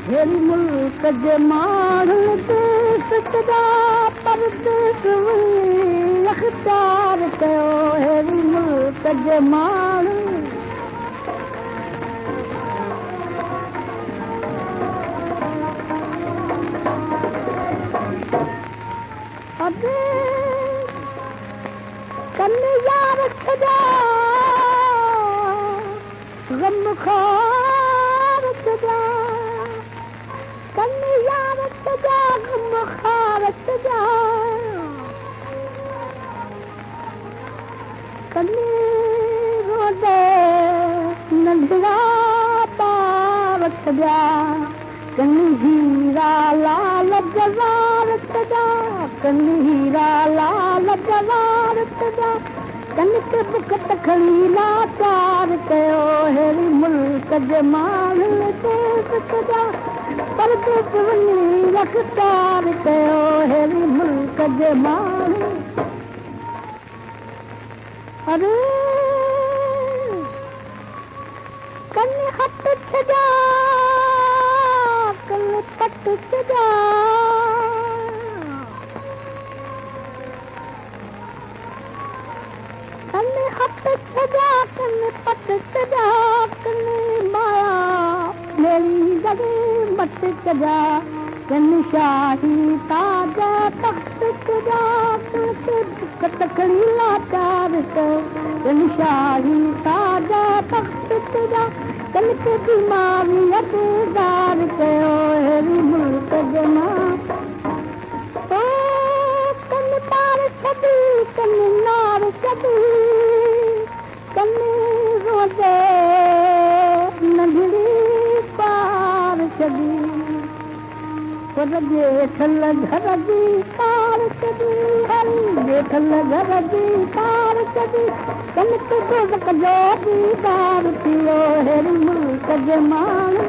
हेरी मुल्क जे माण्हुनि देश सॼा परदेस वञी अख़्तियार कयो हेरी मुल्क जे माण्हू कन यार सॼा ग़मख़ार सॼा कन यार सॼा ग़मख़ार सॼा कनी रोदे नंढड़ा ॿार सॼा कनी हीरा लाल जवार सॼा कनी हीरा लाल जवार सॼा कनक बुखत खणी लाचार कयो हेरी मुल्क जे माण्हुनि देश सॼा परदेस वञी अख़्तियार कयो हेरी मुल्क जे माण्हू अरे कन हथ सॼा कन पट सॼा कन हथ सॼा कन पट सॼा कन माया मेरी जॻह मट सॼा कन शाही ताजा तख़्त सॼा कत खणी लाचार कयो कन शाही ताजा तख़्त सॼा कन के बीमारी अदेदार कयो हेरी मुल्क जे माण्हू कन तार छॾी कन नार छॾी कन रोदे नंढड़ी पार छॾी पर ॼेठल घर जी तार छॾी ॼेठल घर जी तार छॾी कनक जो दीदार थियो हेरी मुल्क जे माण्हू